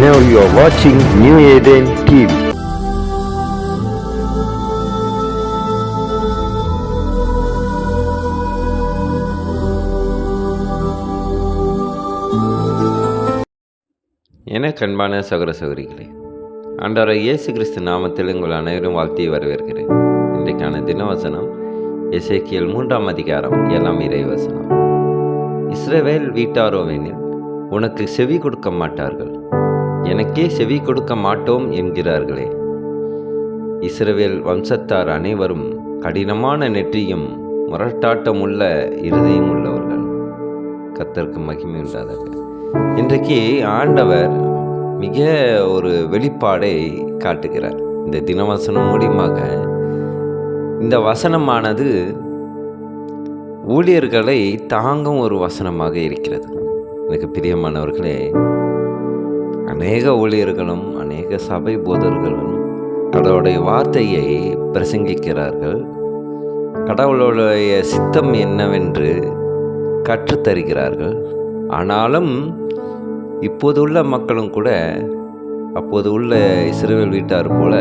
Now you are watching New Eden TV. எனக்கு அன்பான சகோதர சகோதரிகளே, ஆண்டவராகிய இயேசு கிறிஸ்து நாமத்தில் உங்கள் அனைவரும் வாழ்த்தி வரவேற்கிறேன். இன்றைக்கான தினவசனம் எசேக்கியேல் 3ஆம் அதிகாரம் 7ஆம் இறைவசனம். இஸ்ரவேல் வீட்டாரோவெனில் உனக்கு செவி கொடுக்க மாட்டார்கள், எனக்கே செவி கொடுக்க மாட்டோம் என்கிறார்களே. இஸ்ரவேல் வம்சத்தார் அனைவரும் கடினமான நெற்றியும் முரட்டாட்டமுள்ள இருதயம் உள்ளவர்கள். கர்த்தருக்கு மகிமை உண்டாதாக. இன்றைக்கு ஆண்டவர் மிக ஒரு வெளிப்பாடை காட்டுகிறார். இந்த தினவசனம் மூலியமாக இந்த வசனமானது ஊழியர்களை தாங்கும் ஒரு வசனமாக இருக்கிறது. எனக்கு பிரியமானவர்களே, அநேக ஊழியர்களும் அநேக சபை போதர்களும் கடவுளுடைய வார்த்தையை பிரசங்கிக்கிறார்கள். கடவுளுடைய சித்தம் என்னவென்று கற்றுத்தருகிறார்கள். ஆனாலும் இப்போது உள்ள மக்களும் கூட அப்போது உள்ள இஸ்ரவேல் வீட்டார் போல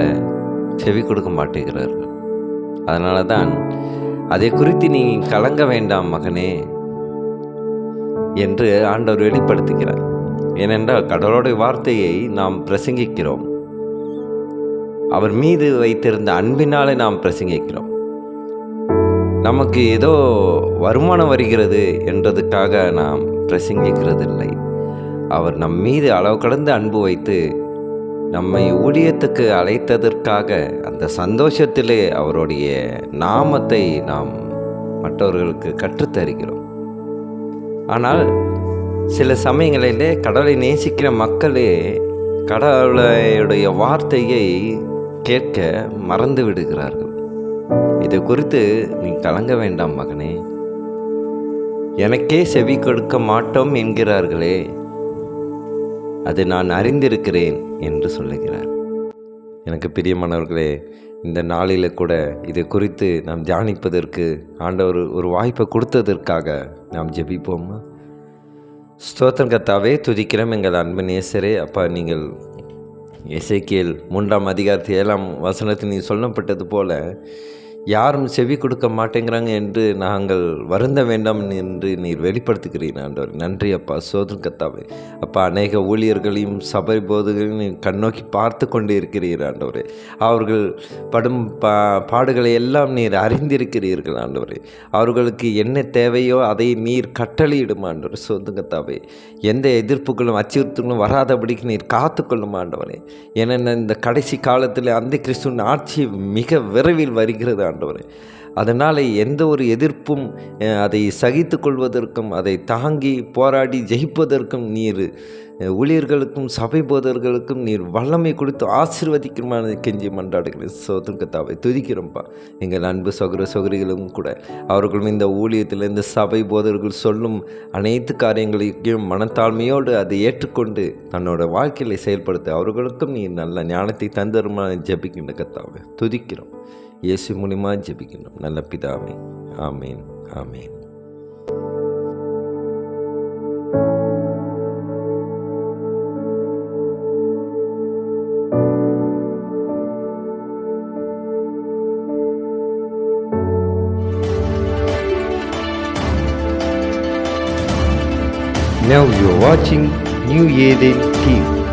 செவி கொடுக்க மாட்டேங்கிறார்கள். அதனால தான் அதை குறித்து நீ கலங்க வேண்டாம் மகனே என்று ஆண்டவர் வெளிப்படுத்துகிறார். ஏனென்றால் கடவுளுடைய வார்த்தையை நாம் பிரசங்கிக்கிறோம். அவர் மீது வைத்திருந்த அன்பினாலே நாம் பிரசங்கிக்கிறோம். நமக்கு ஏதோ வருமானம் வருகிறது என்றதுக்காக நாம் பிரசங்கிக்கிறதில்லை. அவர் நம் மீது அளவு கடந்த அன்பு வைத்து நம்மை ஊழியத்துக்கு அழைத்ததற்காக அந்த சந்தோஷத்திலே அவருடைய நாமத்தை நாம் மற்றவர்களுக்கு கற்றுத்தருகிறோம். ஆனால் சில சமயங்களிலே கடவுளை நேசிக்கிற மக்களே கடவுளுடைய வார்த்தையை கேட்க மறந்து விடுகிறார்கள். இது குறித்து நீ கலங்க வேண்டாம் மகனே, எனக்கே செவி கொடுக்க மாட்டோம் என்கிறார்களே, அது நான் அறிந்திருக்கிறேன் என்று சொல்லுகிறார். எனக்கு பிரியமானவர்களே, இந்த நாளில் கூட இது குறித்து நாம் தியானிப்பதற்கு ஆண்டவர் ஒரு வாய்ப்பை கொடுத்ததற்காக நாம் ஜெபிப்போமா? ஸ்தோத்திரம் கர்த்தாவே, துதிக்கிறோம் எங்கள் அன்பு நேசரே. அப்பா, நீங்கள் எசேக்கியேல் 3ஆம் அதிகாரத்து 7ஆம் வசனத்தில் நீ சொல்லப்பட்டது போல யாரும் செவி கொடுக்க மாட்டேங்கிறாங்க என்று நாங்கள் வருந்த வேண்டாம் என்று நீர் வெளிப்படுத்துகிறீர் ஆண்டவர். நன்றி அப்பா, ஸ்தோத்திரம் கர்த்தாவே. அப்பா, அநேக ஊழியர்களையும் சபை போதுகளையும் நீர் கண்ணோக்கி பார்த்து கொண்டு இருக்கிறீர் ஆண்டவரே. அவர்கள் படும் பாடுகளை எல்லாம் நீர் அறிந்திருக்கிறீர்கள் ஆண்டவரே. அவர்களுக்கு என்ன தேவையோ அதை நீர் கட்டளையிடும் ஆண்டவர். ஸ்தோத்திரம் கர்த்தாவே. எந்த எதிர்ப்புகளும் அச்சுறுத்தலும் வராதபடிக்கு நீர் காத்துக்கொள்ளும் ஆண்டவரே. ஏனென்ன இந்த கடைசி காலத்தில் அந்த கிறிஸ்துவின் ஆட்சி மிக விரைவில் வருகிறது ஆண்டவரே. அதனால் எந்த ஒரு எதிர்ப்பும் அதை சகித்து கொள்வதற்கும் அதை தாங்கி போராடி ஜெயிப்பதற்கும் நீர் ஊழியர்களுக்கும் சபை போதர்களுக்கும் நீர் வல்லமை கொடுத்து ஆசீர்வதிக்கிறமான கெஞ்சி மன்றாடுகிறேன். ஸ்தோத்திரம் கர்த்தாவே, துதிக்கிறோம்ப்பா. எங்கள் அன்பு சகோதர சகோதரிகளும் கூட அவர்களும் இந்த ஊழியத்தில் இந்த சபை போதர்கள் சொல்லும் அனைத்து காரியங்களையும் மனத்தாழ்மையோடு அதை ஏற்றுக்கொண்டு தன்னோட வாழ்க்கையை செயல்படுத்த அவர்களுக்கும் நீர் நல்ல ஞானத்தை தந்தருமான ஜெபிக்கின்ற கர்த்தாவே, துதிக்கிறோம். இயேசு மூலியமா ஜெபிக்கணும் நல்ல பிதாவே. ஆமேன், ஆமேன். Now you are watching New Eden TV.